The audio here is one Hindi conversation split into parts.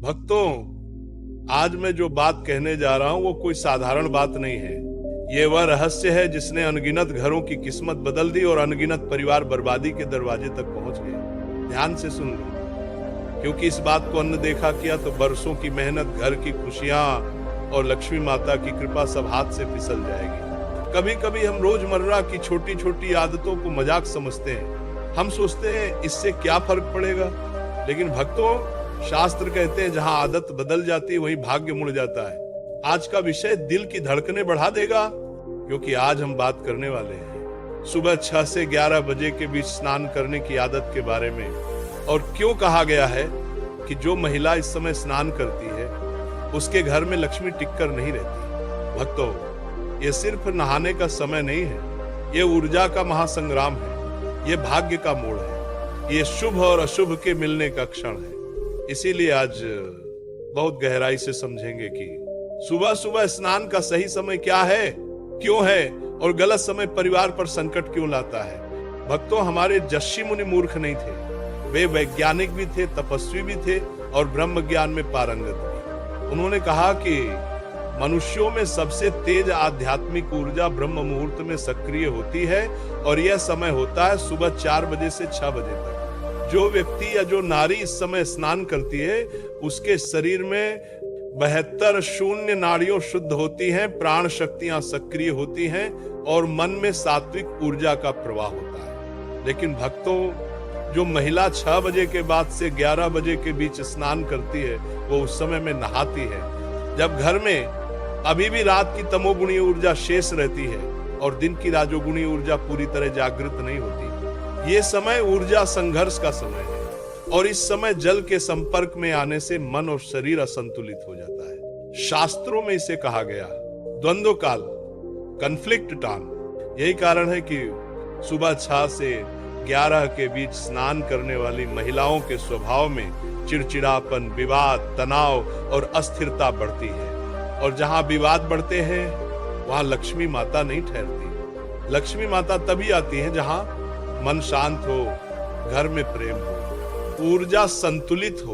भक्तों, आज मैं जो बात कहने जा रहा हूं वो कोई साधारण बात नहीं है। ये वह रहस्य है जिसने अनगिनत घरों की किस्मत बदल दी और अनगिनत परिवार बर्बादी के दरवाजे तक पहुंच गए। ध्यान से सुन लो, क्योंकि इस बात को अनदेखा किया तो बरसों की मेहनत, घर की खुशियां और लक्ष्मी माता की कृपा सब हाथ से फिसल जाएगी। कभी कभी हम रोजमर्रा की छोटी छोटी आदतों को मजाक समझते हैं। हम सोचते हैं इससे क्या फर्क पड़ेगा, लेकिन भक्तों, शास्त्र कहते हैं जहां आदत बदल जाती है वहीं भाग्य मुड़ जाता है। आज का विषय दिल की धड़कनें बढ़ा देगा, क्योंकि आज हम बात करने वाले हैं सुबह 6 से 11 बजे के बीच स्नान करने की आदत के बारे में, और क्यों कहा गया है कि जो महिला इस समय स्नान करती है उसके घर में लक्ष्मी टिककर नहीं रहती। भक्तों, ये सिर्फ नहाने का समय नहीं है, ये ऊर्जा का महासंग्राम है, ये भाग्य का मोड़ है, ये शुभ और अशुभ के मिलने का क्षण है। इसीलिए आज बहुत गहराई से समझेंगे कि सुबह सुबह स्नान का सही समय क्या है, क्यों है, और गलत समय परिवार पर संकट क्यों लाता है। भक्तों, हमारे ऋषि मुनि मूर्ख नहीं थे, वे वैज्ञानिक भी थे, तपस्वी भी थे और ब्रह्म ज्ञान में पारंगत भी। उन्होंने कहा कि मनुष्यों में सबसे तेज आध्यात्मिक ऊर्जा ब्रह्म मुहूर्त में सक्रिय होती है, और यह समय होता है सुबह 4 बजे से 6 बजे तक। जो व्यक्ति या जो नारी इस समय स्नान करती है उसके शरीर में 72 शून्य नाड़ियां शुद्ध होती हैं, प्राण शक्तियां सक्रिय होती हैं और मन में सात्विक ऊर्जा का प्रवाह होता है। लेकिन भक्तों, जो महिला 6 बजे के बाद से 11 बजे के बीच स्नान करती है वो उस समय में नहाती है जब घर में अभी भी रात की तमोगुणी ऊर्जा शेष रहती है और दिन की राजोगुणी ऊर्जा पूरी तरह जागृत नहीं होती। ये समय ऊर्जा संघर्ष का समय है, और इस समय जल के संपर्क में आने से मन और शरीर असंतुलित हो जाता है। शास्त्रों में इसे कहा गया द्वंद्व काल, कन्फ्लिक्ट टाइम। यही कारण है कि सुबह 6 से 11 के बीच स्नान करने वाली महिलाओं के स्वभाव में चिड़चिड़ापन, विवाद, तनाव और अस्थिरता बढ़ती है। और जहां विवाद बढ़ते हैं वहां लक्ष्मी माता नहीं ठहरती। लक्ष्मी माता तभी आती है जहां मन शांत हो, घर में प्रेम हो, ऊर्जा संतुलित हो,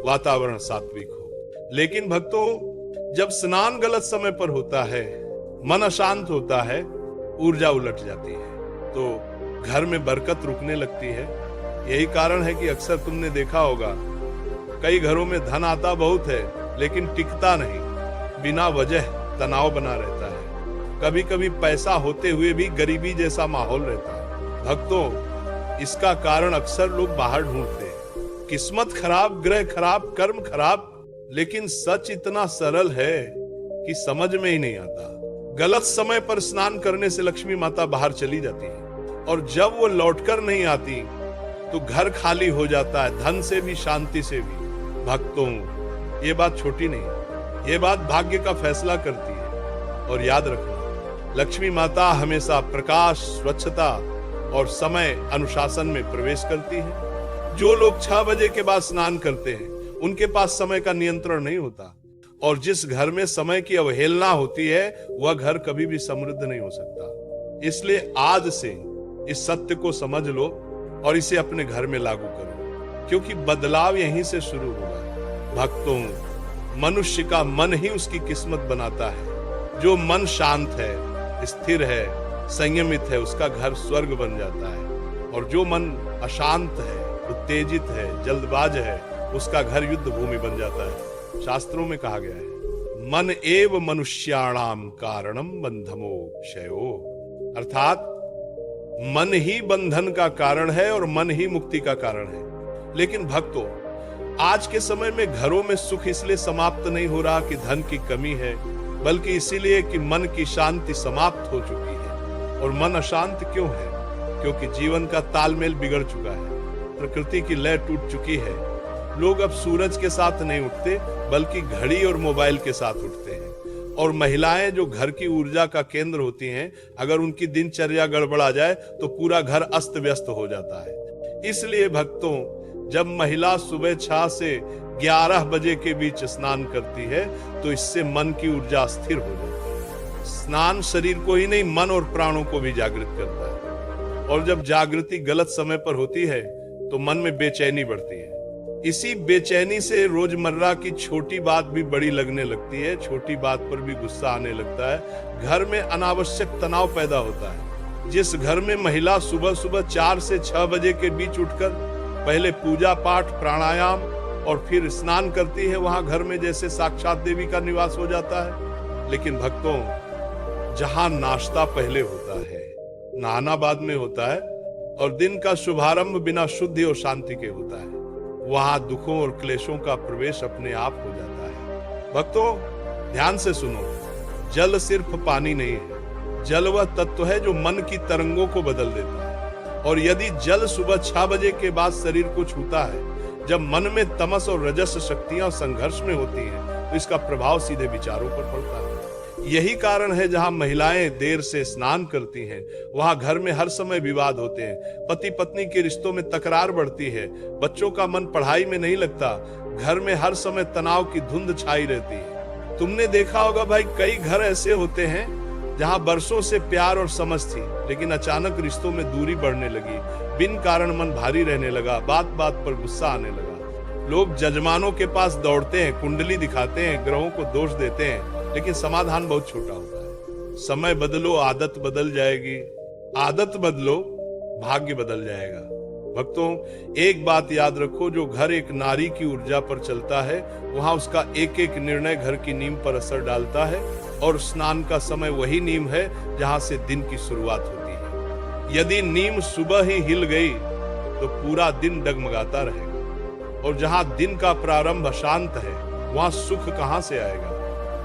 वातावरण सात्विक हो। लेकिन भक्तों, जब स्नान गलत समय पर होता है, मन अशांत होता है, ऊर्जा उलट जाती है, तो घर में बरकत रुकने लगती है। यही कारण है कि अक्सर तुमने देखा होगा कई घरों में धन आता बहुत है लेकिन टिकता नहीं, बिना वजह तनाव बना रहता है। कभी कभी पैसा होते हुए भी गरीबी जैसा माहौल रहता है। भक्तों, इसका कारण अक्सर लोग बाहर ढूंढते हैं। किस्मत खराब, ग्रह खराब, कर्म खराब, लेकिन सच इतना सरल है कि समझ में ही नहीं आता। गलत समय पर स्नान करने से लक्ष्मी माता बाहर चली जाती है, और जब वो लौटकर नहीं आती तो घर खाली हो जाता है, धन से भी, शांति से भी। भक्तों, ये बात छोटी नहीं, ये बात भाग्य का फैसला करती है। और याद रखना, लक्ष्मी माता हमेशा प्रकाश, स्वच्छता और समय अनुशासन में प्रवेश करती है। जो लोग 6 बजे के बाद स्नान करते हैं उनके पास समय का नियंत्रण नहीं होता, और जिस घर में समय की अवहेलना होती है वह घर कभी भी समृद्ध नहीं हो सकता। इसलिए आज से इस सत्य को समझ लो और इसे अपने घर में लागू करो, क्योंकि बदलाव यहीं से शुरू होगा। भक्तों, मनुष्य का मन ही उसकी किस्मत बनाता है। जो मन शांत है, स्थिर है, संयमित है, उसका घर स्वर्ग बन जाता है, और जो मन अशांत है, उत्तेजित है, जल्दबाज है, उसका घर युद्ध भूमि बन जाता है। शास्त्रों में कहा गया है, मन एव मनुष्याणाम कारणम बंधमोक्षयो, अर्थात मन ही बंधन का कारण है और मन ही मुक्ति का कारण है। लेकिन भक्तों, आज के समय में घरों में सुख इसलिए समाप्त नहीं हो रहा कि धन की कमी है, बल्कि इसीलिए कि मन की शांति समाप्त हो चुकी है। और मन अशांत क्यों है? क्योंकि जीवन का तालमेल बिगड़ चुका है, प्रकृति की लय टूट चुकी है। लोग अब सूरज के साथ नहीं उठते बल्कि घड़ी और मोबाइल के साथ उठते हैं। और महिलाएं जो घर की ऊर्जा का केंद्र होती हैं, अगर उनकी दिनचर्या गड़बड़ा जाए तो पूरा घर अस्त व्यस्त हो जाता है। इसलिए भक्तों, जब महिला सुबह 6 से 11 बजे के बीच स्नान करती है तो इससे मन की ऊर्जा स्थिर हो जाती है। स्नान शरीर को ही नहीं, मन और प्राणों को भी जागृत करता है। और जब जागृति गलत समय पर होती है तो मन में बेचैनी बढ़ती है। इसी बेचैनी से रोजमर्रा की छोटी बात भी बड़ी लगने लगती है, छोटी बात पर भी गुस्सा आने लगता है। घर में अनावश्यक तनाव पैदा होता है। जिस घर में महिला सुबह सुबह 4 से 6 बजे के बीच उठकर पहले पूजा पाठ, प्राणायाम और फिर स्नान करती है, वहां घर में जैसे साक्षात देवी का निवास हो जाता है। लेकिन भक्तों, जहां नाश्ता पहले होता है, नहाना बाद में होता है और दिन का शुभारंभ बिना शुद्धि और शांति के होता है, वहां दुखों और क्लेशों का प्रवेश अपने आप हो जाता है। भक्तों, ध्यान से सुनो, जल सिर्फ पानी नहीं है, जल वह तत्व है जो मन की तरंगों को बदल देता है। और यदि जल सुबह 6 बजे के बाद शरीर को छूता है, जब मन में तमस और रजस शक्तियां संघर्ष में होती हैं, तो इसका प्रभाव सीधे विचारों पर पड़ता है। यही कारण है जहां महिलाएं देर से स्नान करती हैं, वहां घर में हर समय विवाद होते हैं, पति पत्नी के रिश्तों में तकरार बढ़ती है, बच्चों का मन पढ़ाई में नहीं लगता, घर में हर समय तनाव की धुंध छाई रहती है। तुमने देखा होगा भाई, कई घर ऐसे होते हैं जहां बरसों से प्यार और समझ थी, लेकिन अचानक रिश्तों में दूरी बढ़ने लगी, बिन कारण मन भारी रहने लगा, बात बात पर गुस्सा आने लगा। लोग जजमानों के पास दौड़ते हैं, कुंडली दिखाते हैं, ग्रहों को दोष देते हैं, लेकिन समाधान बहुत छोटा होता है। समय बदलो, आदत बदल जाएगी, आदत बदलो, भाग्य बदल जाएगा। भक्तों, एक बात याद रखो, जो घर एक नारी की ऊर्जा पर चलता है, वहां उसका एक एक निर्णय घर की नींव पर असर डालता है। और स्नान का समय वही नींव है जहां से दिन की शुरुआत होती है। यदि नींव सुबह ही हिल गई तो पूरा दिन डगमगाता रहेगा। और जहां दिन का प्रारंभ अशांत है, वहां सुख कहां से आएगा,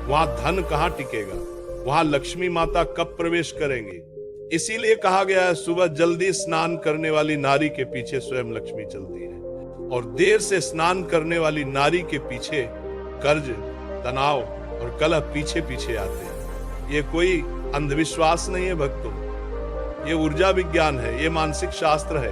वहां धन कहां टिकेगा, वहां लक्ष्मी माता कब प्रवेश करेंगी। इसीलिए कहा गया है, सुबह जल्दी स्नान करने वाली नारी के पीछे स्वयं लक्ष्मी चलती है, और देर से स्नान करने वाली नारी के पीछे कर्ज, तनाव और कलह पीछे पीछे आते हैं। ये कोई अंधविश्वास नहीं है भक्तों, ये ऊर्जा विज्ञान है, ये मानसिक शास्त्र है।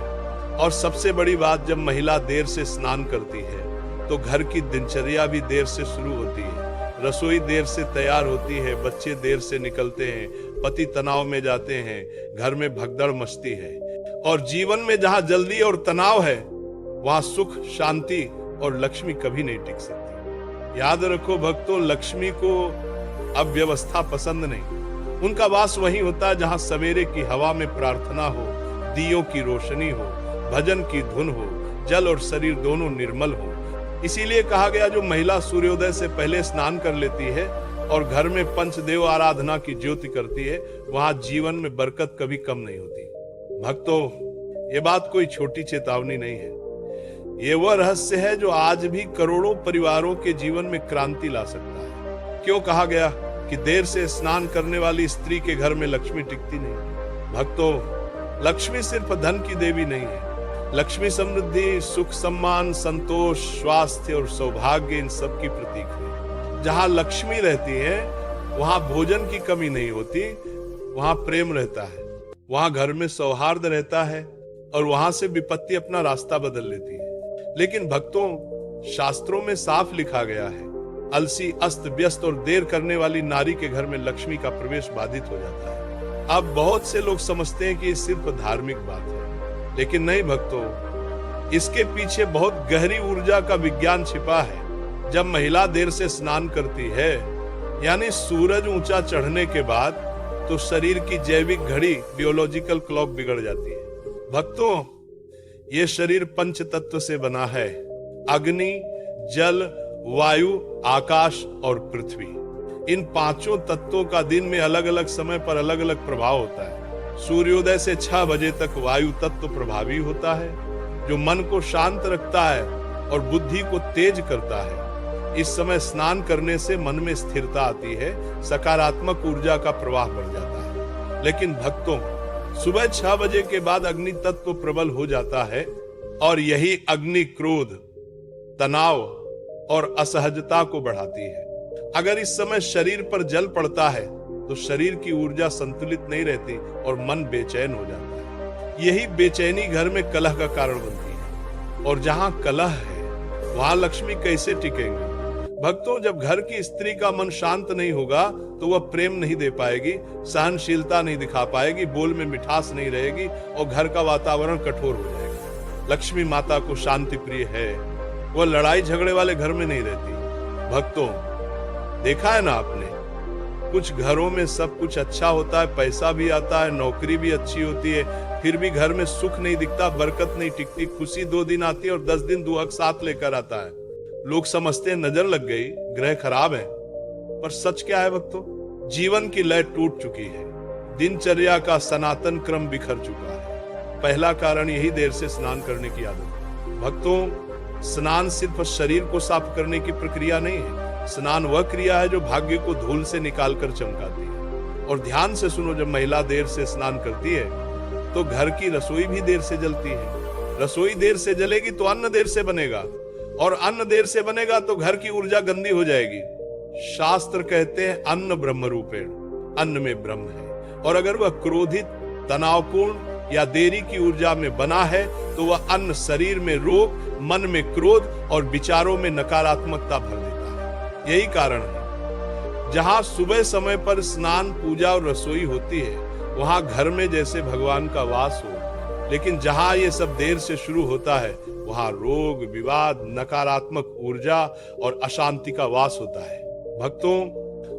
और सबसे बड़ी बात, जब महिला देर से स्नान करती है तो घर की दिनचर्या भी देर से शुरू होती है, रसोई देर से तैयार होती है, बच्चे देर से निकलते हैं, पति तनाव में जाते हैं, घर में भगदड़ मचती है। और जीवन में जहां जल्दी और तनाव है, वहां सुख, शांति और लक्ष्मी कभी नहीं टिक सकती। याद रखो भक्तों, लक्ष्मी को अव्यवस्था पसंद नहीं। उनका वास वही होता है जहां सवेरे की हवा में प्रार्थना हो, दियों की रोशनी हो, भजन की धुन हो, जल और शरीर दोनों निर्मल हो। इसीलिए कहा गया, जो महिला सूर्योदय से पहले स्नान कर लेती है और घर में पंचदेव आराधना की ज्योति करती है, वहां जीवन में बरकत कभी कम नहीं होती। भक्तों, ये बात कोई छोटी चेतावनी नहीं है, ये वह रहस्य है जो आज भी करोड़ों परिवारों के जीवन में क्रांति ला सकता है। क्यों कहा गया कि देर से स्नान करने वाली स्त्री के घर में लक्ष्मी टिकती नहीं। भक्तों, लक्ष्मी सिर्फ धन की देवी नहीं है। लक्ष्मी समृद्धि, सुख, सम्मान, संतोष, स्वास्थ्य और सौभाग्य, इन सब की प्रतीक है। जहां लक्ष्मी रहती है, वहां भोजन की कमी नहीं होती, वहां प्रेम रहता है, वहां घर में सौहार्द रहता है, और वहां से विपत्ति अपना रास्ता बदल लेती है। लेकिन भक्तों, शास्त्रों में साफ लिखा गया है, अलसी, अस्त व्यस्त और देर करने वाली नारी के घर में लक्ष्मी का प्रवेश बाधित हो जाता है। अब बहुत से लोग समझते हैं कि ये सिर्फ धार्मिक बात है, लेकिन नहीं भक्तों, इसके पीछे बहुत गहरी ऊर्जा का विज्ञान छिपा है। जब महिला देर से स्नान करती है, यानी सूरज ऊंचा चढ़ने के बाद, तो शरीर की जैविक घड़ी, बियोलॉजिकल क्लॉक बिगड़ जाती है। भक्तों, ये शरीर पंच तत्व से बना है, अग्नि, जल, वायु, आकाश और पृथ्वी। इन पांचों तत्वों का दिन में अलग अलग समय पर अलग अलग प्रभाव होता है। सूर्योदय से 6 बजे तक वायु तत्व प्रभावी होता है, जो मन को शांत रखता है और बुद्धि को तेज करता है। इस समय स्नान करने से मन में स्थिरता आती है, सकारात्मक ऊर्जा का प्रवाह बढ़ जाता है। लेकिन भक्तों, सुबह 6 बजे के बाद अग्नि तत्व प्रबल हो जाता है, और यही अग्नि क्रोध, तनाव और असहजता को बढ़ाती है। अगर इस समय शरीर पर जल पड़ता है, तो शरीर की ऊर्जा संतुलित नहीं रहती और मन बेचैन हो जाता है। यही बेचैनी घर में कलह का कारण बनती है, और जहां कलह है, वहां लक्ष्मी कैसे टिकेंगे। भक्तों, जब घर की स्त्री का मन शांत नहीं होगा, तो वह प्रेम नहीं दे पाएगी, सहनशीलता नहीं दिखा पाएगी, बोल में मिठास नहीं रहेगी, और घर का वातावरण कठोर हो जाएगा। लक्ष्मी माता को शांति प्रिय है, वह लड़ाई झगड़े वाले घर में नहीं रहती। भक्तों, देखा है ना आपने, कुछ घरों में सब कुछ अच्छा होता है, पैसा भी आता है, नौकरी भी अच्छी होती है, फिर भी घर में सुख नहीं दिखता, बरकत नहीं टिकती। खुशी 2 दिन आती है और 10 दिन दुहक साथ लेकर आता है। लोग समझते हैं नजर लग गई, ग्रह खराब है, पर सच क्या है भक्तों? जीवन की लय टूट चुकी है, दिनचर्या का सनातन क्रम बिखर चुका है। पहला कारण यही देर से स्नान करने की आदत। भक्तों, स्नान सिर्फ शरीर को साफ करने की प्रक्रिया नहीं है, स्नान वह क्रिया है जो भाग्य को धूल से निकालकर चमकाती है। और ध्यान से सुनो, जब महिला देर से स्नान करती है तो घर की रसोई भी देर से जलती है। रसोई देर से जलेगी तो अन्न देर से बनेगा, और अन्न देर से बनेगा तो घर की ऊर्जा गंदी हो जाएगी। शास्त्र कहते हैं अन्न ब्रह्म रूपेण, अन्न में ब्रह्म है, और अगर वह क्रोधित, तनावपूर्ण या देरी की ऊर्जा में बना है तो वह अन्न शरीर में रोग, मन में क्रोध और विचारों में नकारात्मकता भर देता है। यही कारण है जहां सुबह समय पर स्नान, पूजा और रसोई होती है वहां घर में जैसे भगवान का वास हो। लेकिन जहां ये सब देर से शुरू होता है वहां रोग, विवाद, नकारात्मक ऊर्जा और अशांति का वास होता है। भक्तों,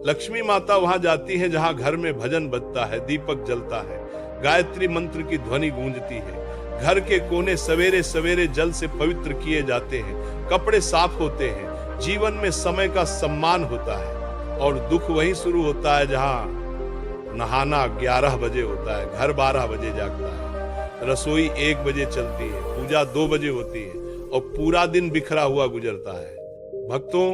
लक्ष्मी माता वहां जाती है जहां घर में भजन बजता है, दीपक जलता है, गायत्री मंत्र की ध्वनि गूंजती है, घर के कोने सवेरे सवेरे जल से पवित्र किए जाते हैं, कपड़े साफ होते हैं, जीवन में समय का सम्मान होता है। और दुख वहीं शुरू होता है जहां नहाना 11 बजे होता है, घर 12 बजे जागता है, रसोई 1 बजे चलती है, पूजा 2 बजे होती है और पूरा दिन बिखरा हुआ गुजरता है। भक्तों,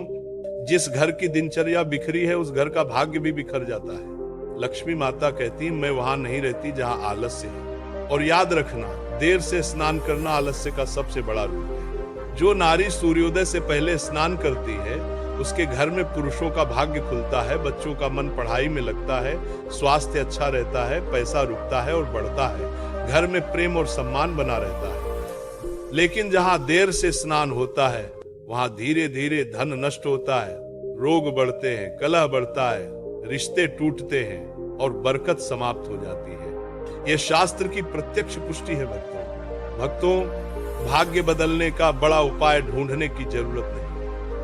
जिस घर की दिनचर्या बिखरी है उस घर का भाग्य भी बिखर जाता है। लक्ष्मी माता कहती, मैं वहां नहीं रहती जहां आलस्य है। और याद रखना, देर से स्नान करना आलस्य का सबसे बड़ा रूप है। जो नारी सूर्योदय से पहले स्नान करती है उसके घर में पुरुषों का भाग्य खुलता है, बच्चों का मन पढ़ाई में लगता है, स्वास्थ्य अच्छा रहता है, पैसा रुकता है और बढ़ता है, घर में प्रेम और सम्मान बना रहता है। लेकिन जहां देर से स्नान होता है वहां धीरे धीरे धन नष्ट होता है, रोग बढ़ते हैं, कलह बढ़ता है, रिश्ते टूटते हैं और बरकत समाप्त हो जाती है। यह शास्त्र की प्रत्यक्ष पुष्टि है। भक्तों, भाग्य बदलने का बड़ा उपाय ढूंढने की जरूरत नहीं।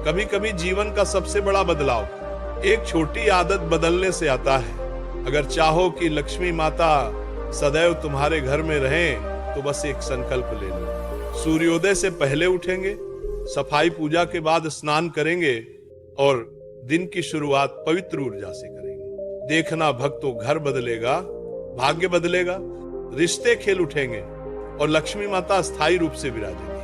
कभी कभी जीवन का सबसे बड़ा बदलाव एक छोटी आदत बदलने से आता है। अगर चाहो कि लक्ष्मी माता सदैव तुम्हारे घर में रहें तो बस एक संकल्प ले लो। सूर्योदय से पहले उठेंगे, सफाई पूजा के बाद स्नान करेंगे और दिन की शुरुआत पवित्र ऊर्जा से करेंगे। देखना भक्तों, घर बदलेगा, भाग्य बदलेगा, रिश्ते खेल उठेंगे और लक्ष्मी माता स्थायी रूप से विराजेंगी।